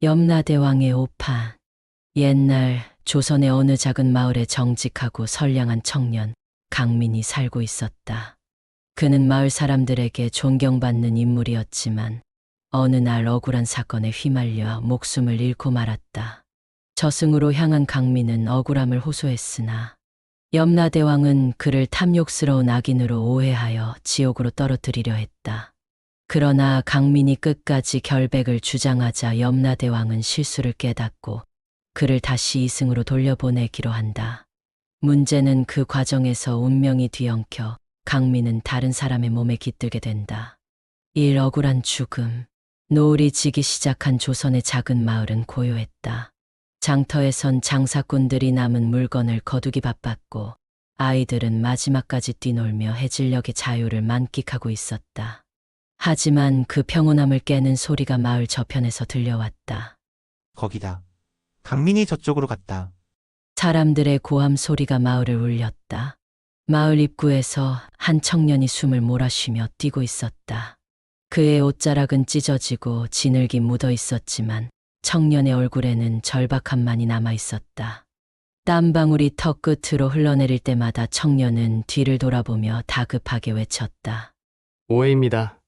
염라대왕의 오판. 옛날 조선의 어느 작은 마을에 정직하고 선량한 청년 강민이 살고 있었다. 그는 마을 사람들에게 존경받는 인물이었지만 어느 날 억울한 사건에 휘말려 목숨을 잃고 말았다. 저승으로 향한 강민은 억울함을 호소했으나 염라대왕은 그를 탐욕스러운 악인으로 오해하여 지옥으로 떨어뜨리려 했다. 그러나 강민이 끝까지 결백을 주장하자 염라대왕은 실수를 깨닫고 그를 다시 이승으로 돌려보내기로 한다. 문제는 그 과정에서 운명이 뒤엉켜 강민은 다른 사람의 몸에 깃들게 된다. 일 억울한 죽음. 노을이 지기 시작한 조선의 작은 마을은 고요했다. 장터에선 장사꾼들이 남은 물건을 거두기 바빴고 아이들은 마지막까지 뛰놀며 해질녘의 자유를 만끽하고 있었다. 하지만 그 평온함을 깨는 소리가 마을 저편에서 들려왔다. 거기다. 강민이 저쪽으로 갔다. 사람들의 고함 소리가 마을을 울렸다. 마을 입구에서 한 청년이 숨을 몰아쉬며 뛰고 있었다. 그의 옷자락은 찢어지고 진흙이 묻어 있었지만 청년의 얼굴에는 절박함만이 남아 있었다. 땀방울이 턱 끝으로 흘러내릴 때마다 청년은 뒤를 돌아보며 다급하게 외쳤다. 오해입니다.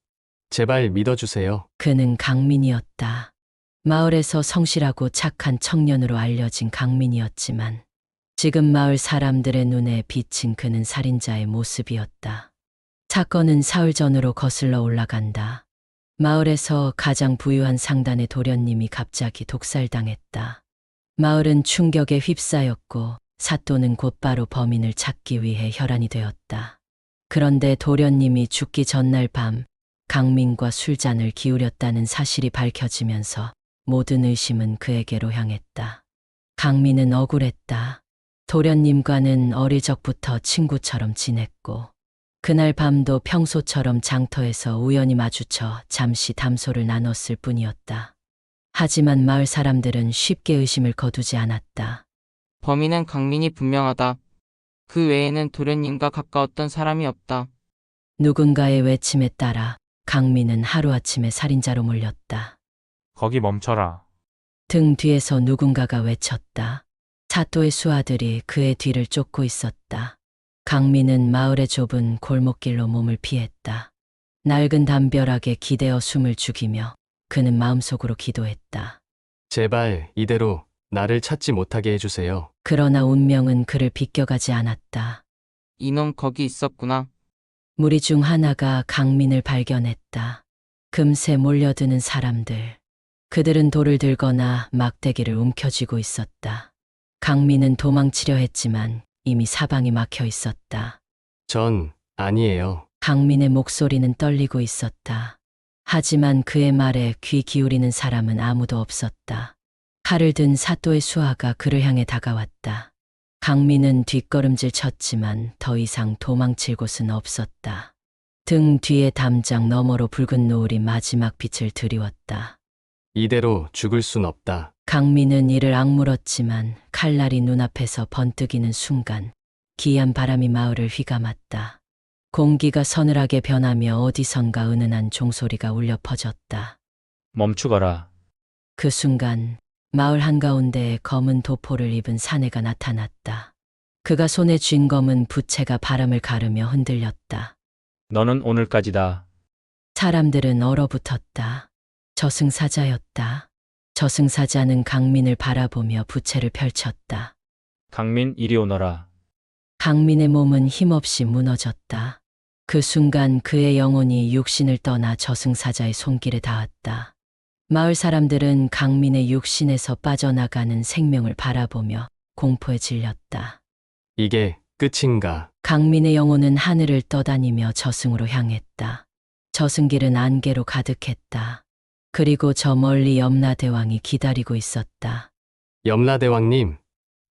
제발 믿어주세요. 그는 강민이었다. 마을에서 성실하고 착한 청년으로 알려진 강민이었지만 지금 마을 사람들의 눈에 비친 그는 살인자의 모습이었다. 사건은 사흘 전으로 거슬러 올라간다. 마을에서 가장 부유한 상단의 도련님이 갑자기 독살당했다. 마을은 충격에 휩싸였고 사또는 곧바로 범인을 찾기 위해 혈안이 되었다. 그런데 도련님이 죽기 전날 밤 강민과 술잔을 기울였다는 사실이 밝혀지면서 모든 의심은 그에게로 향했다. 강민은 억울했다. 도련님과는 어릴 적부터 친구처럼 지냈고 그날 밤도 평소처럼 장터에서 우연히 마주쳐 잠시 담소를 나눴을 뿐이었다. 하지만 마을 사람들은 쉽게 의심을 거두지 않았다. 범인은 강민이 분명하다. 그 외에는 도련님과 가까웠던 사람이 없다. 누군가의 외침에 따라 강민은 하루아침에 살인자로 몰렸다. 거기 멈춰라. 등 뒤에서 누군가가 외쳤다. 사또의 수아들이 그의 뒤를 쫓고 있었다. 강민은 마을의 좁은 골목길로 몸을 피했다. 낡은 담벼락에 기대어 숨을 죽이며 그는 마음속으로 기도했다. 제발 이대로 나를 찾지 못하게 해주세요. 그러나 운명은 그를 비껴가지 않았다. 이놈 거기 있었구나. 무리 중 하나가 강민을 발견했다. 금세 몰려드는 사람들. 그들은 돌을 들거나 막대기를 움켜쥐고 있었다. 강민은 도망치려 했지만 이미 사방이 막혀 있었다. 전 아니에요. 강민의 목소리는 떨리고 있었다. 하지만 그의 말에 귀 기울이는 사람은 아무도 없었다. 칼을 든 사또의 수아가 그를 향해 다가왔다. 강민은 뒷걸음질 쳤지만 더 이상 도망칠 곳은 없었다. 등 뒤의 담장 너머로 붉은 노을이 마지막 빛을 드리웠다. 이대로 죽을 순 없다. 강민은 이를 악물었지만 칼날이 눈앞에서 번뜩이는 순간 기이한 바람이 마을을 휘감았다. 공기가 서늘하게 변하며 어디선가 은은한 종소리가 울려 퍼졌다. 멈추거라. 그 순간 마을 한가운데에 검은 도포를 입은 사내가 나타났다. 그가 손에 쥔 검은 부채가 바람을 가르며 흔들렸다. 너는 오늘까지다. 사람들은 얼어붙었다. 저승사자였다. 저승사자는 강민을 바라보며 부채를 펼쳤다. 강민 이리 오너라. 강민의 몸은 힘없이 무너졌다. 그 순간 그의 영혼이 육신을 떠나 저승사자의 손길에 닿았다. 마을 사람들은 강민의 육신에서 빠져나가는 생명을 바라보며 공포에 질렸다. 이게 끝인가? 강민의 영혼은 하늘을 떠다니며 저승으로 향했다. 저승길은 안개로 가득했다. 그리고 저 멀리 염라대왕이 기다리고 있었다. 염라대왕님,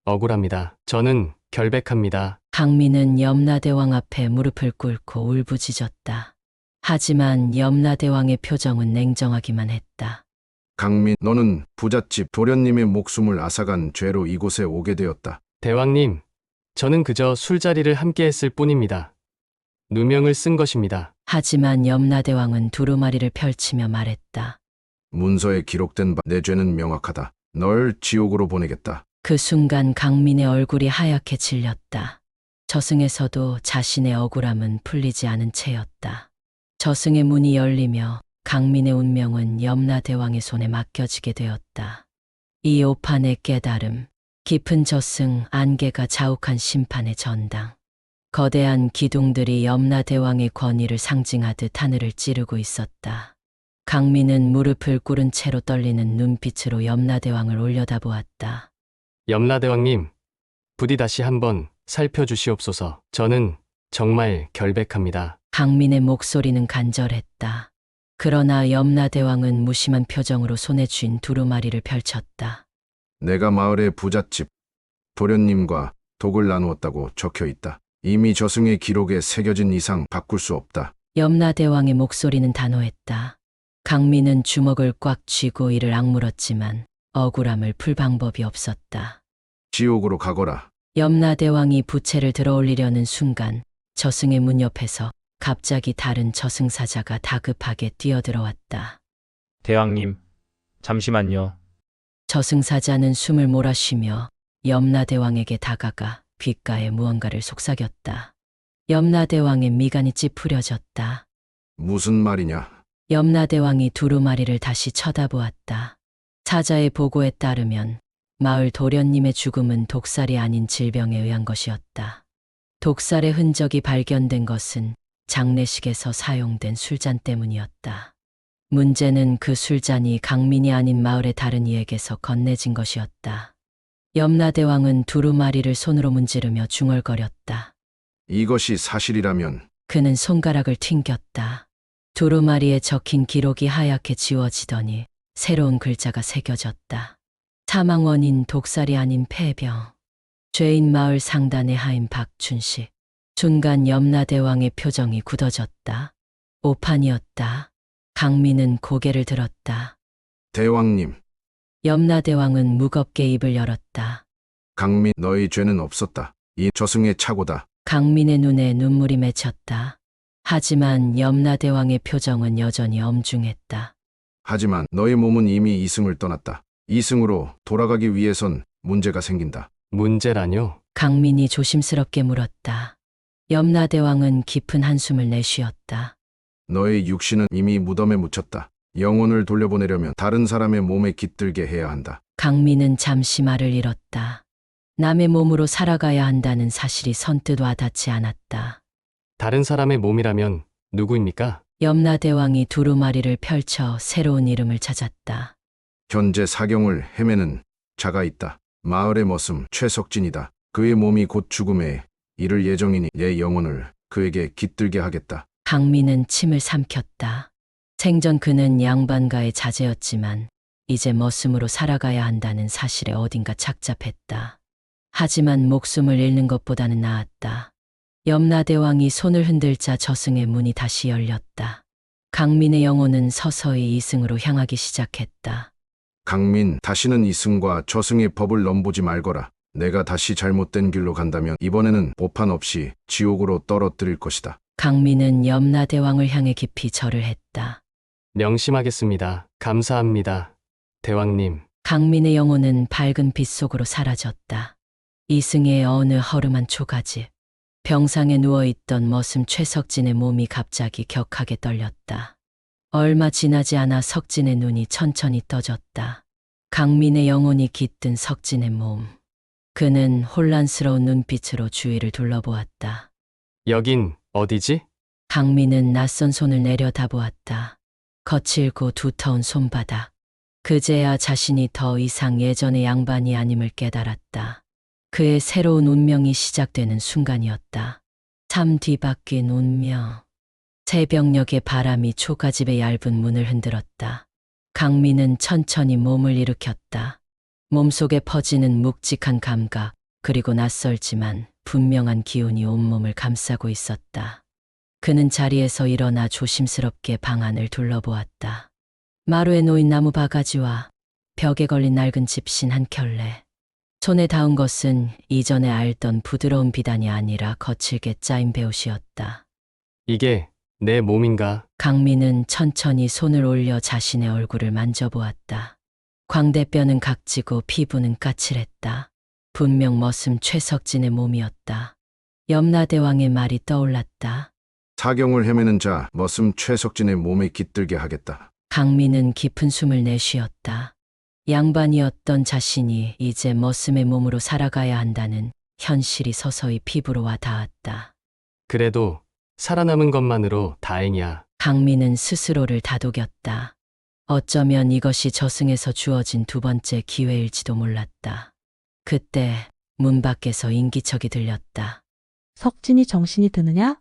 억울합니다. 저는 결백합니다. 강민은 염라대왕 앞에 무릎을 꿇고 울부짖었다. 하지만 염라대왕의 표정은 냉정하기만 했다. 강민, 너는 부잣집 도련님의 목숨을 앗아간 죄로 이곳에 오게 되었다. 대왕님, 저는 그저 술자리를 함께 했을 뿐입니다. 누명을 쓴 것입니다. 하지만 염라대왕은 두루마리를 펼치며 말했다. 문서에 기록된 바 내 죄는 명확하다. 널 지옥으로 보내겠다. 그 순간 강민의 얼굴이 하얗게 질렸다. 저승에서도 자신의 억울함은 풀리지 않은 채였다. 저승의 문이 열리며 강민의 운명은 염라대왕의 손에 맡겨지게 되었다. 이 오판의 깨달음, 깊은 저승, 안개가 자욱한 심판의 전당. 거대한 기둥들이 염라대왕의 권위를 상징하듯 하늘을 찌르고 있었다. 강민은 무릎을 꿇은 채로 떨리는 눈빛으로 염라대왕을 올려다보았다. 염라대왕님, 부디 다시 한번 살펴주시옵소서. 저는 정말 결백합니다. 강민의 목소리는 간절했다. 그러나 염라대왕은 무심한 표정으로 손에 쥔 두루마리를 펼쳤다. 내가 마을의 부잣집 도련님과 독을 나누었다고 적혀 있다. 이미 저승의 기록에 새겨진 이상 바꿀 수 없다. 염라대왕의 목소리는 단호했다. 강민은 주먹을 꽉 쥐고 이를 악물었지만 억울함을 풀 방법이 없었다. 지옥으로 가거라. 염라대왕이 부채를 들어올리려는 순간 저승의 문 옆에서 갑자기 다른 저승사자가 다급하게 뛰어들어왔다. 대왕님, 잠시만요. 저승사자는 숨을 몰아쉬며 염라대왕에게 다가가 귓가에 무언가를 속삭였다. 염라대왕의 미간이 찌푸려졌다. 무슨 말이냐? 염라대왕이 두루마리를 다시 쳐다보았다. 사자의 보고에 따르면 마을 도련님의 죽음은 독살이 아닌 질병에 의한 것이었다. 독살의 흔적이 발견된 것은 장례식에서 사용된 술잔 때문이었다. 문제는 그 술잔이 강민이 아닌 마을의 다른 이에게서 건네진 것이었다. 염라대왕은 두루마리를 손으로 문지르며 중얼거렸다. 이것이 사실이라면 그는 손가락을 튕겼다. 두루마리에 적힌 기록이 하얗게 지워지더니 새로운 글자가 새겨졌다. 사망 원인 독살이 아닌 폐병. 죄인 마을 상단의 하인 박춘식. 순간 염라대왕의 표정이 굳어졌다. 오판이었다. 강민은 고개를 들었다. 대왕님, 염라대왕은 무겁게 입을 열었다. 강민 너의 죄는 없었다. 이 저승의 착오다. 강민의 눈에 눈물이 맺혔다. 하지만 염라대왕의 표정은 여전히 엄중했다. 하지만 너의 몸은 이미 이승을 떠났다. 이승으로 돌아가기 위해선 문제가 생긴다. 문제라뇨? 강민이 조심스럽게 물었다. 염라대왕은 깊은 한숨을 내쉬었다. 너의 육신은 이미 무덤에 묻혔다. 영혼을 돌려보내려면 다른 사람의 몸에 깃들게 해야 한다. 강민은 잠시 말을 잃었다. 남의 몸으로 살아가야 한다는 사실이 선뜻 와닿지 않았다. 다른 사람의 몸이라면 누구입니까? 염라대왕이 두루마리를 펼쳐 새로운 이름을 찾았다. 현재 사경을 헤매는 자가 있다. 마을의 머슴 최석진이다. 그의 몸이 곧 죽음에 이를 예정이니 내 영혼을 그에게 깃들게 하겠다. 강민은 침을 삼켰다. 생전 그는 양반가의 자제였지만 이제 머슴으로 살아가야 한다는 사실에 어딘가 착잡했다. 하지만 목숨을 잃는 것보다는 나았다. 염라대왕이 손을 흔들자 저승의 문이 다시 열렸다. 강민의 영혼은 서서히 이승으로 향하기 시작했다. 강민, 다시는 이승과 저승의 법을 넘보지 말거라. 내가 다시 잘못된 길로 간다면 이번에는 오판 없이 지옥으로 떨어뜨릴 것이다. 강민은 염라대왕을 향해 깊이 절을 했다. 명심하겠습니다. 감사합니다. 대왕님. 강민의 영혼은 밝은 빛 속으로 사라졌다. 이승의 어느 허름한 초가집. 병상에 누워있던 머슴 최석진의 몸이 갑자기 격하게 떨렸다. 얼마 지나지 않아 석진의 눈이 천천히 떠졌다. 강민의 영혼이 깃든 석진의 몸. 그는 혼란스러운 눈빛으로 주위를 둘러보았다. 여긴 어디지? 강민은 낯선 손을 내려다보았다. 거칠고 두터운 손바닥. 그제야 자신이 더 이상 예전의 양반이 아님을 깨달았다. 그의 새로운 운명이 시작되는 순간이었다. 삶 뒤바뀐 운명. 새벽녘의 바람이 초가집의 얇은 문을 흔들었다. 강민은 천천히 몸을 일으켰다. 몸속에 퍼지는 묵직한 감각, 그리고 낯설지만 분명한 기운이 온몸을 감싸고 있었다. 그는 자리에서 일어나 조심스럽게 방 안을 둘러보았다. 마루에 놓인 나무 바가지와 벽에 걸린 낡은 집신 한 켤레. 손에 닿은 것은 이전에 알던 부드러운 비단이 아니라 거칠게 짜인 베옷이었다. 이게 내 몸인가? 강민은 천천히 손을 올려 자신의 얼굴을 만져보았다. 광대뼈는 각지고 피부는 까칠했다. 분명 머슴 최석진의 몸이었다. 염라대왕의 말이 떠올랐다. 사경을 헤매는 자 머슴 최석진의 몸에 깃들게 하겠다. 강민은 깊은 숨을 내쉬었다. 양반이었던 자신이 이제 머슴의 몸으로 살아가야 한다는 현실이 서서히 피부로 와 닿았다. 그래도 살아남은 것만으로 다행이야. 강민은 스스로를 다독였다. 어쩌면 이것이 저승에서 주어진 두 번째 기회일지도 몰랐다. 그때 문 밖에서 인기척이 들렸다. 석진이 정신이 드느냐?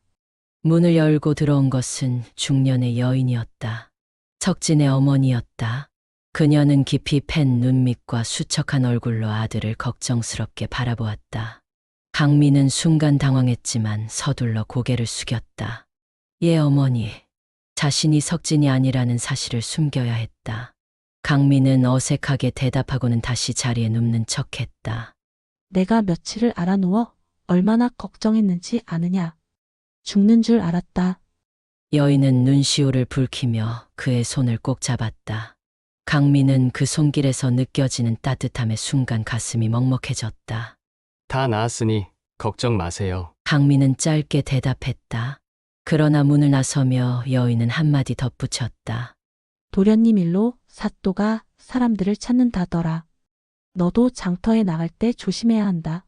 문을 열고 들어온 것은 중년의 여인이었다. 석진의 어머니였다. 그녀는 깊이 팬 눈밑과 수척한 얼굴로 아들을 걱정스럽게 바라보았다. 강민은 순간 당황했지만 서둘러 고개를 숙였다. 예, 어머니. 자신이 석진이 아니라는 사실을 숨겨야 했다. 강민은 어색하게 대답하고는 다시 자리에 눕는 척했다. 내가 며칠을 알아누워 얼마나 걱정했는지 아느냐. 죽는 줄 알았다. 여인은 눈시울을 붉히며 그의 손을 꼭 잡았다. 강민은 그 손길에서 느껴지는 따뜻함에 순간 가슴이 먹먹해졌다. 다 나았으니 걱정 마세요. 강민은 짧게 대답했다. 그러나 문을 나서며 여인은 한마디 덧붙였다. 도련님 일로 사또가 사람들을 찾는다더라. 너도 장터에 나갈 때 조심해야 한다.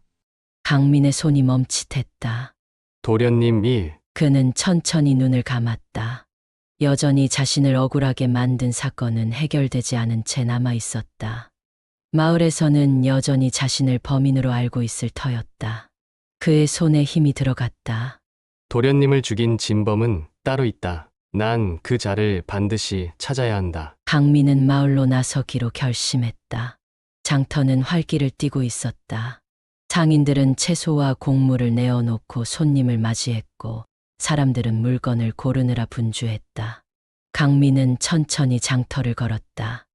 강민의 손이 멈칫했다. 도련님 일. 그는 천천히 눈을 감았다. 여전히 자신을 억울하게 만든 사건은 해결되지 않은 채 남아 있었다. 마을에서는 여전히 자신을 범인으로 알고 있을 터였다. 그의 손에 힘이 들어갔다. 도련님을 죽인 진범은 따로 있다. 난 그 자를 반드시 찾아야 한다. 강민은 마을로 나서기로 결심했다. 장터는 활기를 띠고 있었다. 상인들은 채소와 곡물을 내어놓고 손님을 맞이했고 사람들은 물건을 고르느라 분주했다. 강민은 천천히 장터를 걸었다.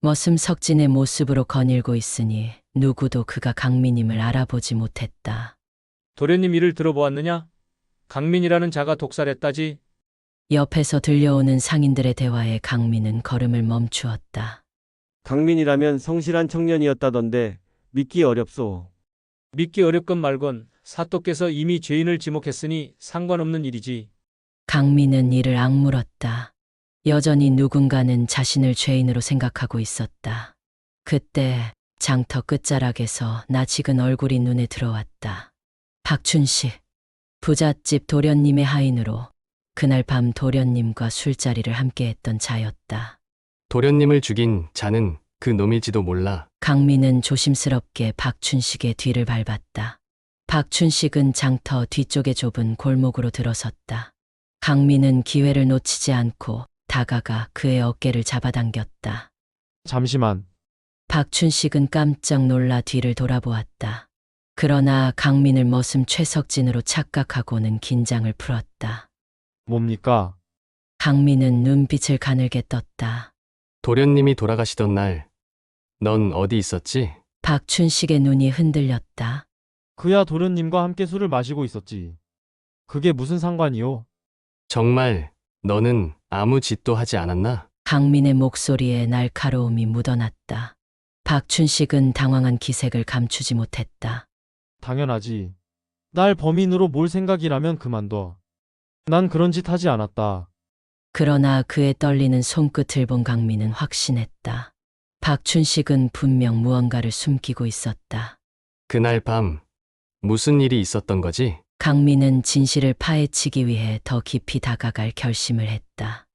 머슴 석진의 모습으로 거닐고 있으니 누구도 그가 강민임을 알아보지 못했다. 도련님 일을 들어보았느냐? 강민이라는 자가 독살했다지. 옆에서 들려오는 상인들의 대화에 강민은 걸음을 멈추었다. 강민이라면 성실한 청년이었다던데 믿기 어렵소. 믿기 어렵건 말건 사또께서 이미 죄인을 지목했으니 상관없는 일이지. 강민은 이를 악물었다. 여전히 누군가는 자신을 죄인으로 생각하고 있었다. 그때 장터 끝자락에서 낯익은 얼굴이 눈에 들어왔다. 박춘식, 부잣집 도련님의 하인으로 그날 밤 도련님과 술자리를 함께했던 자였다. 도련님을 죽인 자는 그 놈일지도 몰라. 강민은 조심스럽게 박춘식의 뒤를 밟았다. 박춘식은 장터 뒤쪽의 좁은 골목으로 들어섰다. 강민은 기회를 놓치지 않고 다가가 그의 어깨를 잡아당겼다. 잠시만. 박춘식은 깜짝 놀라 뒤를 돌아보았다. 그러나 강민을 머슴 최석진으로 착각하고는 긴장을 풀었다. 뭡니까? 강민은 눈빛을 가늘게 떴다. 도련님이 돌아가시던 날, 넌 어디 있었지? 박춘식의 눈이 흔들렸다. 그야 도련님과 함께 술을 마시고 있었지. 그게 무슨 상관이요? 정말 너는 아무 짓도 하지 않았나? 강민의 목소리에 날카로움이 묻어났다. 박춘식은 당황한 기색을 감추지 못했다. 당연하지. 날 범인으로 몰 생각이라면 그만둬. 난 그런 짓 하지 않았다. 그러나 그의 떨리는 손끝을 본 강민은 확신했다. 박춘식은 분명 무언가를 숨기고 있었다. 그날 밤 무슨 일이 있었던 거지? 강민은 진실을 파헤치기 위해 더 깊이 다가갈 결심을 했다.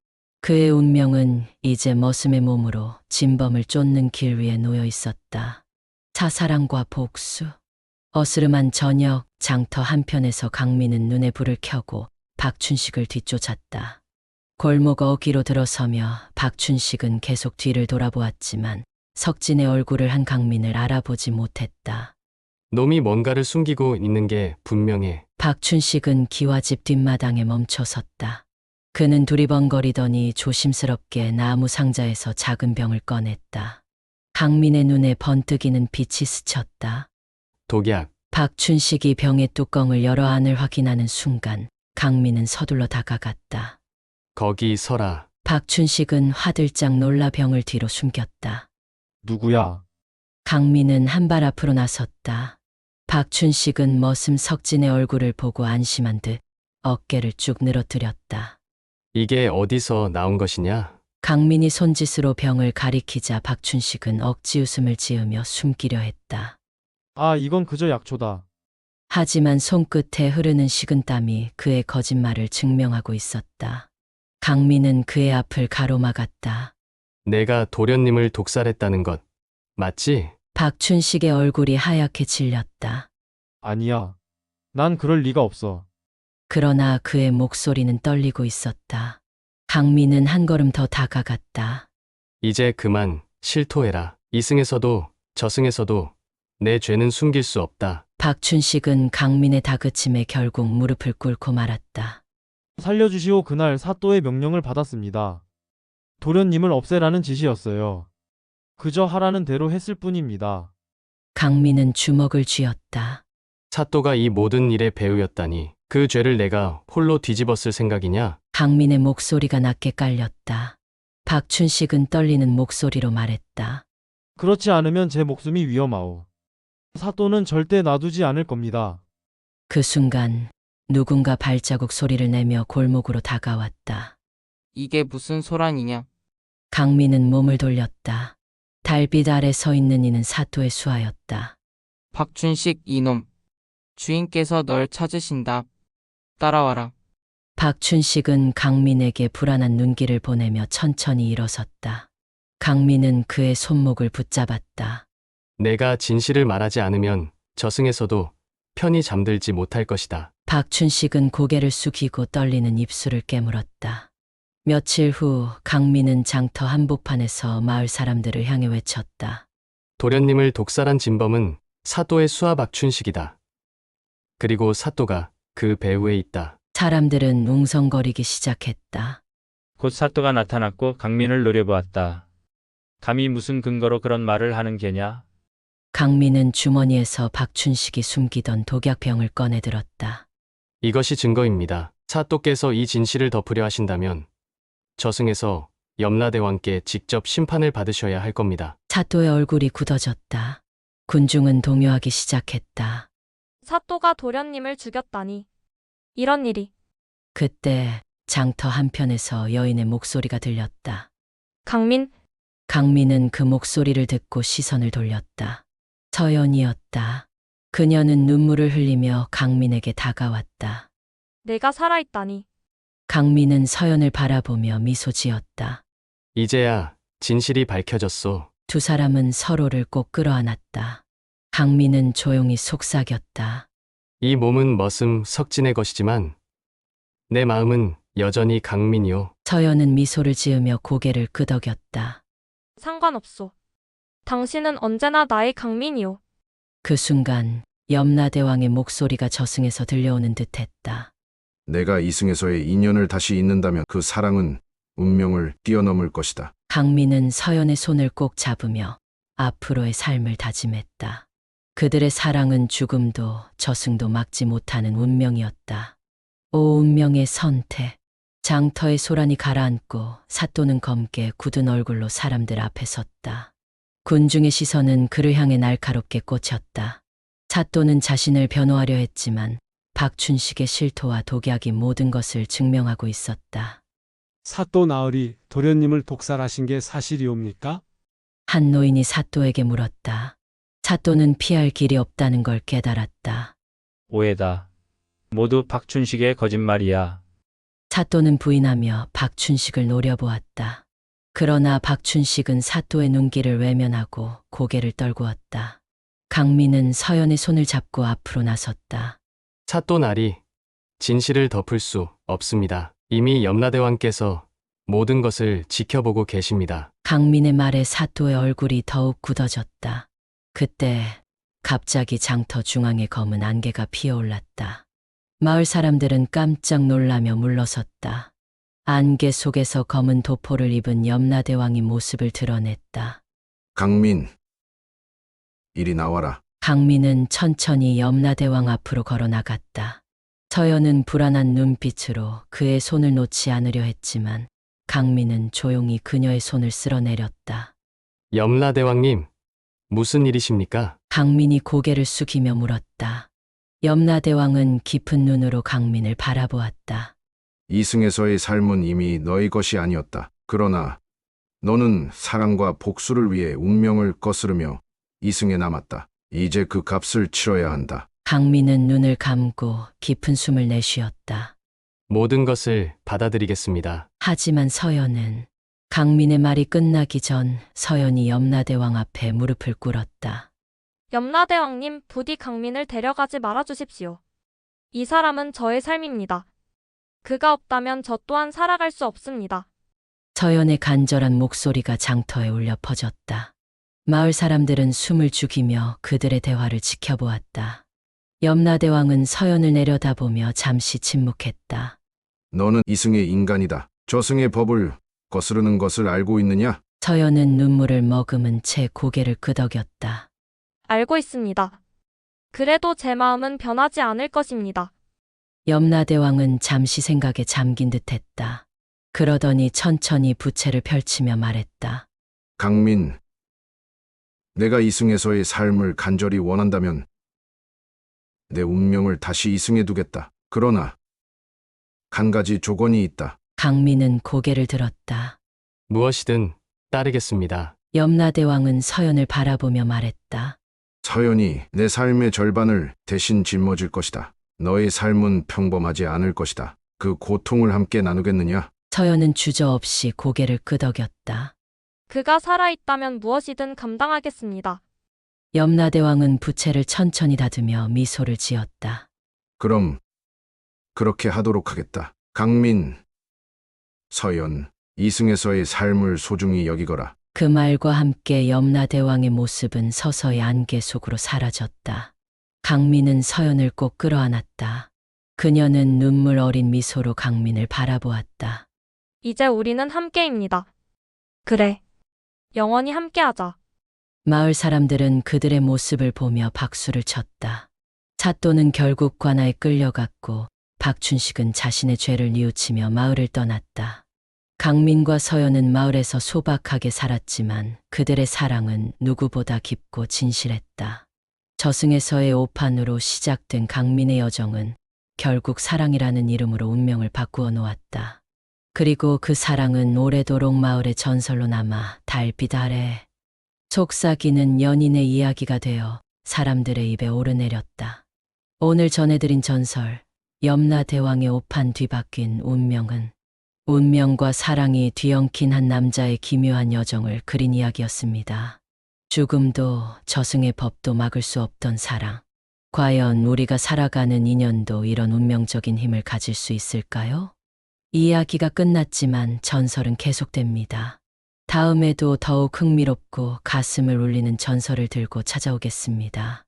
그의 운명은 이제 머슴의 몸으로 진범을 쫓는 길 위에 놓여 있었다. 사사랑과 복수. 어스름한 저녁, 장터 한편에서 강민은 눈에 불을 켜고 박춘식을 뒤쫓았다. 골목 어귀로 들어서며 박춘식은 계속 뒤를 돌아보았지만 석진의 얼굴을 한 강민을 알아보지 못했다. 놈이 뭔가를 숨기고 있는 게 분명해. 박춘식은 기와집 뒷마당에 멈춰섰다. 그는 두리번거리더니 조심스럽게 나무 상자에서 작은 병을 꺼냈다. 강민의 눈에 번뜩이는 빛이 스쳤다. 독약. 박춘식이 병의 뚜껑을 열어 안을 확인하는 순간 강민은 서둘러 다가갔다. 거기 서라. 박춘식은 화들짝 놀라 병을 뒤로 숨겼다. 누구야? 강민은 한 발 앞으로 나섰다. 박춘식은 머슴석진의 얼굴을 보고 안심한 듯 어깨를 쭉 늘어뜨렸다. 이게 어디서 나온 것이냐? 강민이 손짓으로 병을 가리키자 박춘식은 억지 웃음을 지으며 숨기려 했다. 아, 이건 그저 약초다. 하지만 손끝에 흐르는 식은땀이 그의 거짓말을 증명하고 있었다. 강민은 그의 앞을 가로막았다. 내가 도련님을 독살했다는 것 맞지? 박춘식의 얼굴이 하얗게 질렸다. 아니야. 난 그럴 리가 없어. 그러나 그의 목소리는 떨리고 있었다. 강민은 한 걸음 더 다가갔다. 이제 그만 실토해라. 이승에서도 저승에서도 내 죄는 숨길 수 없다. 박춘식은 강민의 다그침에 결국 무릎을 꿇고 말았다. 살려주시오. 그날 사또의 명령을 받았습니다. 도련님을 없애라는 지시였어요. 그저 하라는 대로 했을 뿐입니다. 강민은 주먹을 쥐었다. 사또가 이 모든 일의 배우였다니 그 죄를 내가 홀로 뒤집었을 생각이냐? 강민의 목소리가 낮게 깔렸다. 박춘식은 떨리는 목소리로 말했다. 그렇지 않으면 제 목숨이 위험하오. 사또는 절대 놔두지 않을 겁니다. 그 순간 누군가 발자국 소리를 내며 골목으로 다가왔다. 이게 무슨 소란이냐? 강민은 몸을 돌렸다. 달빛 아래 서 있는 이는 사또의 수하였다. 박춘식 이놈. 주인께서 널 찾으신다. 따라와라. 박춘식은 강민에게 불안한 눈길을 보내며 천천히 일어섰다. 강민은 그의 손목을 붙잡았다. 내가 진실을 말하지 않으면 저승에서도 편히 잠들지 못할 것이다. 박춘식은 고개를 숙이고 떨리는 입술을 깨물었다. 며칠 후 강민은 장터 한복판에서 마을 사람들을 향해 외쳤다. 도련님을 독살한 진범은 사또의 수하 박춘식이다. 그리고 사또가 그 배후에 있다. 사람들은 웅성거리기 시작했다. 곧 사또가 나타났고 강민을 노려보았다. 감히 무슨 근거로 그런 말을 하는 게냐? 강민은 주머니에서 박춘식이 숨기던 독약병을 꺼내 들었다. 이것이 증거입니다. 사또께서 이 진실을 덮으려 하신다면 저승에서 염라대왕께 직접 심판을 받으셔야 할 겁니다. 사또의 얼굴이 굳어졌다. 군중은 동요하기 시작했다. 사또가 도련님을 죽였다니. 이런 일이. 그때 장터 한편에서 여인의 목소리가 들렸다. 강민, 강민은 그 목소리를 듣고 시선을 돌렸다. 서연이었다. 그녀는 눈물을 흘리며 강민에게 다가왔다. 내가 살아있다니. 강민은 서연을 바라보며 미소 지었다. 이제야 진실이 밝혀졌소. 두 사람은 서로를 꼭 끌어안았다. 강민은 조용히 속삭였다. 이 몸은 머슴 석진의 것이지만 내 마음은 여전히 강민이요. 서연은 미소를 지으며 고개를 끄덕였다. 상관없소. 당신은 언제나 나의 강민이오. 그 순간 염라대왕의 목소리가 저승에서 들려오는 듯했다. 내가 이승에서의 인연을 다시 잇는다면 그 사랑은 운명을 뛰어넘을 것이다. 강민은 서연의 손을 꼭 잡으며 앞으로의 삶을 다짐했다. 그들의 사랑은 죽음도 저승도 막지 못하는 운명이었다. 오 운명의 선택. 장터의 소란이 가라앉고 사또는 검게 굳은 얼굴로 사람들 앞에 섰다. 군중의 시선은 그를 향해 날카롭게 꽂혔다. 사또는 자신을 변호하려 했지만 박춘식의 실토와 독약이 모든 것을 증명하고 있었다. 사또 나으리 도련님을 독살하신 게 사실이옵니까? 한 노인이 사또에게 물었다. 사또는 피할 길이 없다는 걸 깨달았다. 오해다. 모두 박춘식의 거짓말이야. 사또는 부인하며 박춘식을 노려보았다. 그러나 박춘식은 사또의 눈길을 외면하고 고개를 떨구었다. 강민은 서연의 손을 잡고 앞으로 나섰다. 사또 나리, 진실을 덮을 수 없습니다. 이미 염라대왕께서 모든 것을 지켜보고 계십니다. 강민의 말에 사또의 얼굴이 더욱 굳어졌다. 그때 갑자기 장터 중앙에 검은 안개가 피어올랐다. 마을 사람들은 깜짝 놀라며 물러섰다. 안개 속에서 검은 도포를 입은 염라대왕이 모습을 드러냈다. 강민, 이리 나와라. 강민은 천천히 염라대왕 앞으로 걸어 나갔다. 서연은 불안한 눈빛으로 그의 손을 놓지 않으려 했지만 강민은 조용히 그녀의 손을 쓸어내렸다. 염라대왕님, 무슨 일이십니까? 강민이 고개를 숙이며 물었다. 염라대왕은 깊은 눈으로 강민을 바라보았다. 이승에서의 삶은 이미 너의 것이 아니었다. 그러나 너는 사랑과 복수를 위해 운명을 거스르며 이승에 남았다. 이제 그 값을 치러야 한다. 강민은 눈을 감고 깊은 숨을 내쉬었다. 모든 것을 받아들이겠습니다. 하지만 서연은 강민의 말이 끝나기 전 서연이 염라대왕 앞에 무릎을 꿇었다. 염라대왕님, 부디 강민을 데려가지 말아주십시오. 이 사람은 저의 삶입니다. 그가 없다면 저 또한 살아갈 수 없습니다. 서연의 간절한 목소리가 장터에 울려 퍼졌다. 마을 사람들은 숨을 죽이며 그들의 대화를 지켜보았다. 염라대왕은 서연을 내려다보며 잠시 침묵했다. 너는 이승의 인간이다. 저승의 법을 거스르는 것을 알고 있느냐? 서연은 눈물을 머금은 채 고개를 끄덕였다. 알고 있습니다. 그래도 제 마음은 변하지 않을 것입니다. 염라대왕은 잠시 생각에 잠긴 듯했다. 그러더니 천천히 부채를 펼치며 말했다. 강민, 내가 이승에서의 삶을 간절히 원한다면 내 운명을 다시 이승에 두겠다. 그러나 한 가지 조건이 있다. 강민은 고개를 들었다. 무엇이든 따르겠습니다. 염라대왕은 서연을 바라보며 말했다. 서연이 내 삶의 절반을 대신 짊어질 것이다. 너의 삶은 평범하지 않을 것이다. 그 고통을 함께 나누겠느냐? 서연은 주저없이 고개를 끄덕였다. 그가 살아있다면 무엇이든 감당하겠습니다. 염라대왕은 부채를 천천히 다듬며 미소를 지었다. 그럼 그렇게 하도록 하겠다. 강민, 서연, 이승에서의 삶을 소중히 여기거라. 그 말과 함께 염라대왕의 모습은 서서히 안개 속으로 사라졌다. 강민은 서연을 꼭 끌어안았다. 그녀는 눈물 어린 미소로 강민을 바라보았다. 이제 우리는 함께입니다. 그래. 영원히 함께하자. 마을 사람들은 그들의 모습을 보며 박수를 쳤다. 사또는 결국 관아에 끌려갔고 박춘식은 자신의 죄를 뉘우치며 마을을 떠났다. 강민과 서연은 마을에서 소박하게 살았지만 그들의 사랑은 누구보다 깊고 진실했다. 저승에서의 오판으로 시작된 강민의 여정은 결국 사랑이라는 이름으로 운명을 바꾸어 놓았다. 그리고 그 사랑은 오래도록 마을의 전설로 남아 달빛 아래 속삭이는 연인의 이야기가 되어 사람들의 입에 오르내렸다. 오늘 전해드린 전설, 염라대왕의 오판 뒤바뀐 운명은 운명과 사랑이 뒤엉킨 한 남자의 기묘한 여정을 그린 이야기였습니다. 죽음도 저승의 법도 막을 수 없던 사랑. 과연 우리가 살아가는 인연도 이런 운명적인 힘을 가질 수 있을까요? 이야기가 끝났지만 전설은 계속됩니다. 다음에도 더욱 흥미롭고 가슴을 울리는 전설을 들고 찾아오겠습니다.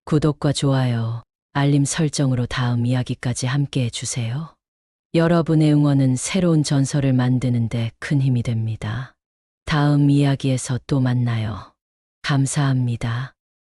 구독과 좋아요, 알림 설정으로 다음 이야기까지 함께 해주세요. 여러분의 응원은 새로운 전설을 만드는 데 큰 힘이 됩니다. 다음 이야기에서 또 만나요. 감사합니다.